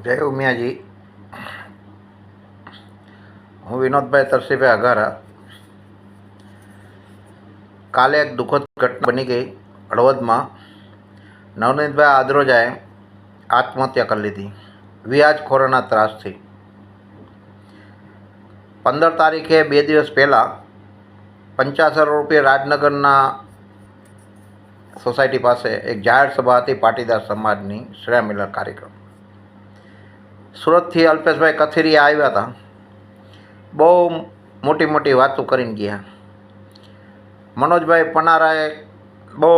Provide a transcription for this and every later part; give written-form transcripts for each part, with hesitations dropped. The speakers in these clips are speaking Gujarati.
જય ઉમિયાજી। હું વિનોદભાઈ તરસીભાઈ અઘારા। કાલે એક દુઃખદ ઘટના બની ગઈ હળવદમાં। નવનીતભાઈ આદ્રોજાએ આત્મહત્યા કરી લીધી વ્યાજખોરોના ત્રાસથી। 15 તારીખે 2 દિવસ પહેલાં 85 રૂપિયા રાજનગરના સોસાયટી પાસે એક જાહેર સભા હતી પાટીદાર સમાજની શ્રેયા મિલન કાર્યક્રમ। સુરતથી અલ્પેશભાઈ કથિરિયા આવ્યા હતા, બહુ મોટી મોટી વાતો કરીને ગયા। મનોજભાઈ પનારાએ બહુ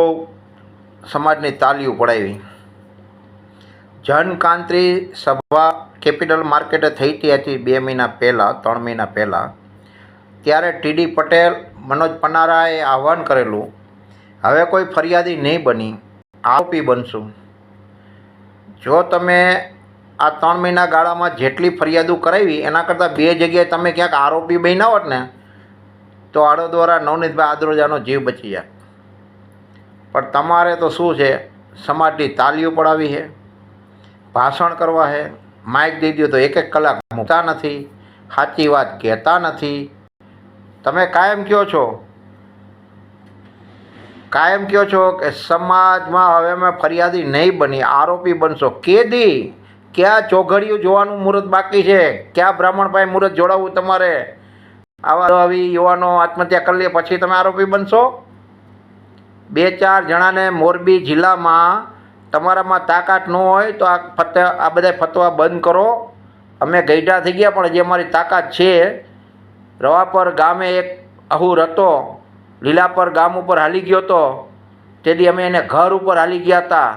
સમાજની તાલીઓ પડાવી। જનકાંત્રી સભા કેપિટલ માર્કેટે થઈ હતી 2 મહિના પહેલાં 3 મહિના પહેલાં। ત્યારે ટીડી પટેલ મનોજ પનારાએ આહવાન કરેલું, હવે કોઈ ફરિયાદી નહીં બની, આરોપી બનશું। જો તમે આ 3 મહિના ગાળામાં જેટલી ફરિયાદો કરાવી એના કરતાં 2 જગ્યાએ તમે ક્યાંક આરોપી બન્યા હોત ને તો આડો દ્વારા નવનીતભાઈ આદ્રોજાનો જીવ બચી જાય। પણ તમારે તો શું છે, સમાજની તાલીઓ પડાવી છે, ભાષણ કરવા છે, માઇક દઈ દો તો 1 કલાક મૂકતા નથી, સાચી વાત કહેતા નથી। તમે કાયમ કહો છો કે સમાજમાં હવે અમે ફરિયાદી નહીં બની, આરોપી બનશો। કેદી ક્યાં ચોઘડિયું જોવાનું મુહૂર્ત બાકી છે? ક્યાં બ્રાહ્મણભાઈ મુહૂર્ત જોડાવવું તમારે? આવી યુવાનો આત્મહત્યા કરી લે પછી તમે આરોપી બનશો? 2-4 જણાને મોરબી જિલ્લામાં તમારામાં તાકાત ન હોય તો આ બધા ફતવા બંધ કરો। અમે ગઈઢા થઈ ગયા, પણ જે અમારી તાકાત છે, રવાપર ગામે એક અહુર હતો, લીલાપર ગામ ઉપર હાલી ગયો હતો, તેથી અમે એને ઘર ઉપર હાલી ગયા હતા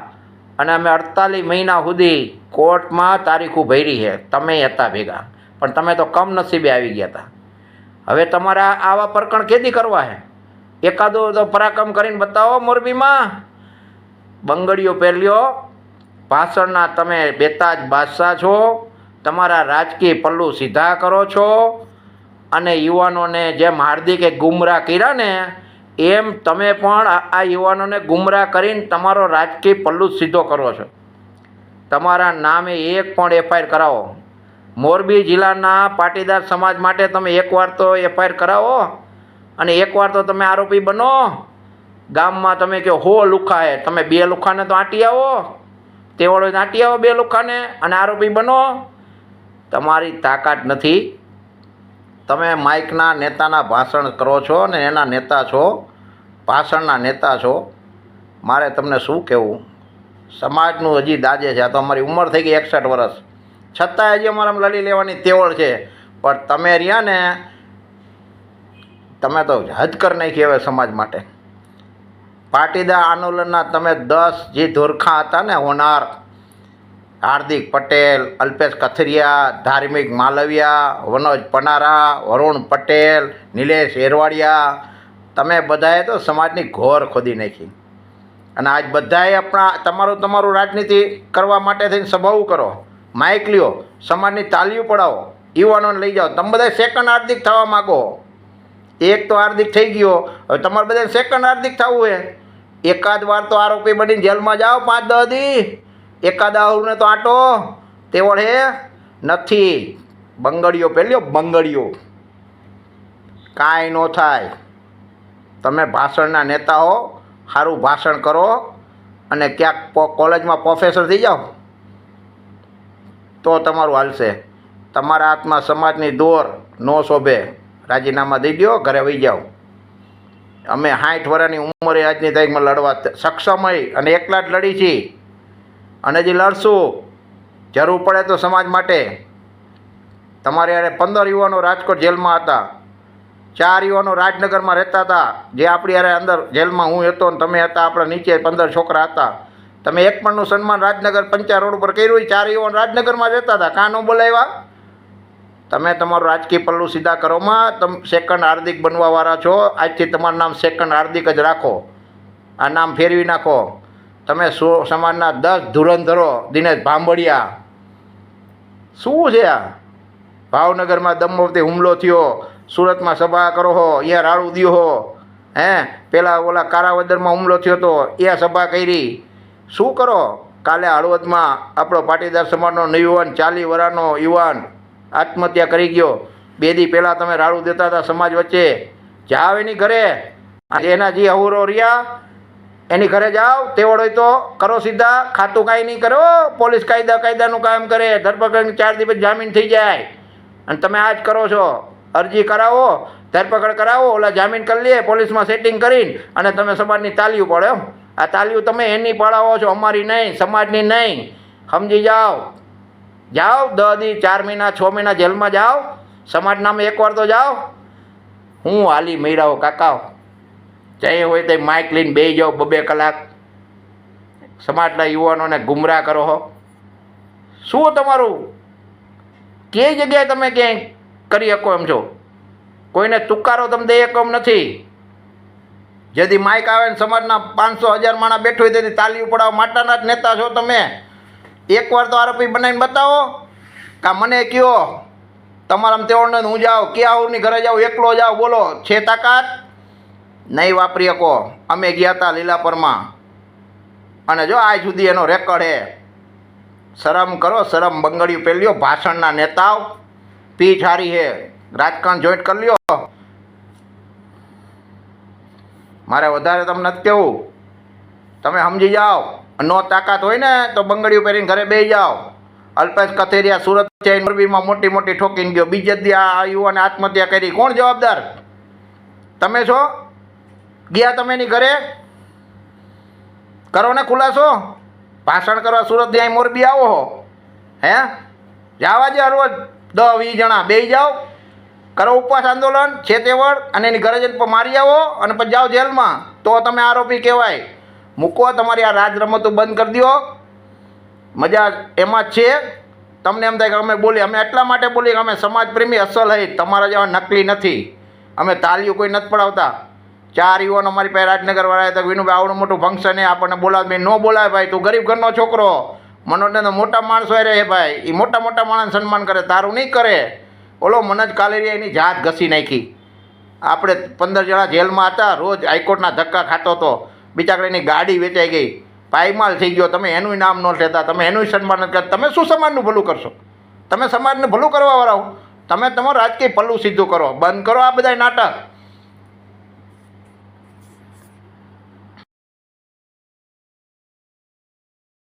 અને અમે 48 મહિના સુધી કોર્ટમાં તારીખો ભરી છે। તમે હતા ભેગા, પણ તમે તો કમનસીબે આવી ગયા હતા। હવે તમારા આવા પ્રકરણ કેદી કરવા છે? એકાદો તો પરાક્રમ કરીને બતાવો મોરબીમાં। બંગડીઓ પહેર્યો, ભાષણના તમે બેતાજ બાદશાહ છો, તમારા રાજકીય પલ્લુ સીધા કરો છો અને યુવાનોને જેમ હાર્દિકે ગુમરાહ કર્યા ને એમ તમે પણ આ યુવાનોને ગુમરાહ કરીને તમારો રાજકીય પલ્લુ સીધો કરો છો। તમારા નામે એક પણ એફઆઈઆર કરાવો। મોરબી જિલ્લાના પાટીદાર સમાજ માટે તમે એકવાર તો એફઆઈઆર કરાવો અને એકવાર તો તમે આરોપી બનો। ગામમાં તમે કહો 100 લુખા હે, તમે 2 લુખાને તો આંટી આવો, તેવડો આંટી આવો 2 લુખાને અને આરોપી બનો। તમારી તાકાત નથી। તમે માઇકના નેતાના ભાષણ કરો છો ને એના નેતા છો, ભાષણના નેતા છો। મારે તમને શું કહેવું? સમાજનું હજી દાજે છે। આ તો અમારી ઉંમર થઈ ગઈ 61 વર્ષ, છતાંય હજી અમારામાં લડી લેવાની તેવડ છે। પણ તમે રહ્યા ને, તમે તો હદ કરી નાખી હવે સમાજ માટે। પાટીદાર આંદોલનના તમે 10 જે ધોરખા હતા ને, હોનાર, હાર્દિક પટેલ, અલ્પેશ કથિરિયા, ધાર્મિક માલવિયા, મનોજ પનારા, વરુણ પટેલ, નિલેશ એરવાડિયા, તમે બધાએ તો સમાજની ઘોર ખોદી નાખી અને આજ બધાએ તમારું રાજનીતિ કરવા માટે થઈને સભાઓ કરો, માઇક લ્યો, સમાજની તાલીઓ પડાવો, યુવાનોને લઈ જાઓ। તમે બધા સેકન્ડ હાર્દિક થવા માગો। એક તો હાર્દિક થઈ ગયો, હવે તમારે બધાને સેકન્ડ હાર્દિક થવું છે। એકાદ વાર તો આરોપી બનીને જેલમાં જાઓ 5-10 દી, એકાદ આહુરને તો આંટો, તેવડ હે નથી। બંગડીઓ પહેર્યો, બંગડીઓ કાંઈ ન થાય। તમે ભાષણના નેતા હો, સારું ભાષણ કરો અને ક્યાંક કોલેજમાં પ્રોફેસર થઈ જાઓ તો તમારું હાલશે। તમારા હાથમાં સમાજની દોર ન શોભે, રાજીનામા દઈ દો, ઘરે વહી જાઓ। અમે 60 વર્ષની ઉંમરે આજની તારીખમાં લડવા સક્ષમ હોય અને એકલા જ લડી છીએ અને હજી લડશું। જરૂર પડે તો સમાજ માટે। તમારે યારે 15 યુવાનો રાજકોટ જેલમાં હતા, 4 યુવાનો રાજનગરમાં રહેતા હતા, જે આપણી યારે અંદર જેલમાં હું હતો ને તમે હતા, આપણા નીચે 15 છોકરા હતા। તમે એક પણનું સન્માન રાજનગર પંચાયત રોડ ઉપર કર્યું? 4 યુવાનો રાજનગરમાં રહેતા હતા, કાં ન બોલાવ્યા? તમે તમારું રાજકીય પલ્લુ સીધા કરોમાં। તમે સેકન્ડ હાર્દિક બનવાવાળા છો, આજથી તમારું નામ સેકન્ડ હાર્દિક જ રાખો, આ નામ ફેરવી નાખો। તમે સમાજના 10 ધુરંધરો, દિનેશ ભાંભળિયા, શું છે આ? ભાવનગરમાં દમોવતી હુમલો થયો, સુરતમાં સભા કરો હો, અહીંયા રાડું દ્યો હો, પહેલાં ઓલા કારાવદરમાં હુમલો થયો હતો, એ સભા કરી, શું કરો? કાલે હળવદમાં આપણો પાટીદાર સમાજનો નવયુવાન 40 વર્ષનો યુવાન આત્મહત્યા કરી ગયો. 2 દી પહેલાં તમે રાડું દેતા હતા સમાજ વચ્ચે. જાઓ એની ઘરે, એના જે અવરો રહ્યા એની ઘરે જાઓ. તેવડ હોય તો કરો સીધા, ખાતું કાંઈ નહીં કરો. પોલીસ કાયદાનું કામ કરે, ધરપકડ 4 દિવસ જામીન થઈ જાય. અને તમે આ જ કરો છો. અરજી કરાવો, ધરપકડ કરાવો, ઓલા જામીન કરી લે પોલીસમાં સેટિંગ કરીને, અને તમે સમાજની તાલીઓ પડે. એમ આ તાલીઓ તમે એની પડાવો છો, અમારી નહીં, સમાજની નહીં. સમજી જાઓ. જાઓ 10 દી 4 મહિના 6 મહિના જેલમાં જાઓ. સમાજ નામે એકવાર તો જાઓ. હું હાલી મેળાવો કાકા, જઈ હોય તો માઇક લઈને બેસી જાઓ 2-2 કલાક. સમાજના યુવાનોને ગુમરાહ કરો હો. શું તમારું કે જગ્યાએ તમે ક્યાંય કરી શકો એમ છો? કોઈને તુકારો તમે દઈ શકો એમ નથી. જેથી માઇક આવે ને સમાજના 500-1000 માણસ બેઠો હોય તેથી તાલીઓ પડાવો માટાના જ નેતા છો તમે. એકવાર તો આરોપી બનાવીને બતાવો. કાં મને કહો તમારામાં તેવડને હું જાઉં, ક્યાંની ઘરે જાઉં, એકલો જાઉં, બોલો છે તાકાત? નહીં વાપરી શકો. અમે ગયા હતા લીલાપરમાં, અને જો આજ સુધી એનો રેકોર્ડ હે. શરમ કરો, શરમ. બંગડીયું પહેર્યો, ભાષણના નેતાઓ, પીઠ હારી હે, રાજકારણ જોઈન્ટ કરી લ્યો. મારે વધારે તમને નથી કહેવું, તમે સમજી જાઓ. નો તાકાત હોય ને તો બંગડીયું પહેરીને ઘરે બેસી જાઓ. અલ્પેશ કથેરિયા સુરત છે, મોરબીમાં મોટી મોટી ઠોકીને ગયો. બીજે દી આ યુવાને આત્મહત્યા કરી. કોણ જવાબદાર? તમે છો? ગયા તમે એની ઘરે? કરો ને ખુલાસો. ભાષણ કરવા સુરત ત્યાં મોરબી આવો હો, હે? જાવા જે રોજ 10-20 જણા બેસી જાઓ, કરો ઉપવાસ આંદોલન છે તેવડ, અને એની ઘરે જઈને મારી આવો, અને પછી જાઓ જેલમાં. તો તમે આરોપી કહેવાય. મૂકો તમારી આ રાજ રમતો બંધ કરી દો. મજા એમાં જ છે. તમને એમ થાય કે અમે બોલીએ, અમે એટલા માટે બોલીએ કે અમે સમાજપ્રેમી અસલ હઈ, તમારા જેવા નકલી નથી. અમે તાલીઓ કોઈ નથી પડાવતા. 4 યુવાનો અમારી પાસે રાજનગરવાળા હતા, વિનુભાઈ આવડું મોટું ફંક્શન એ આપણને બોલાવે. મેં ન બોલાવે ભાઈ, તું ગરીબ ઘરનો છોકરો. મનોજને તો મોટા માણસો રહે ભાઈ, એ મોટા માણસ સન્માન કરે, તારું નહીં કરે. ઓલો મનોજ કાલેરિયા એની જાત ઘસી નાખી. આપણે 15 જણા જેલમાં હતા, રોજ હાઈકોર્ટના ધક્કા ખાતો હતો. બિચારાની ગાડી વેચાઈ ગઈ, પાયમાલ થઈ ગયો. તમે એનું નામ ન લેતા, તમે એનું સન્માન નથી કરતા. તમે શું સમાજનું ભલું કરશો? તમે સમાજને ભલું કરવાવાળા હો. તમે તમારું રાજકીય પલ્લું સીધું કરો, બંધ કરો આ બધા નાટક.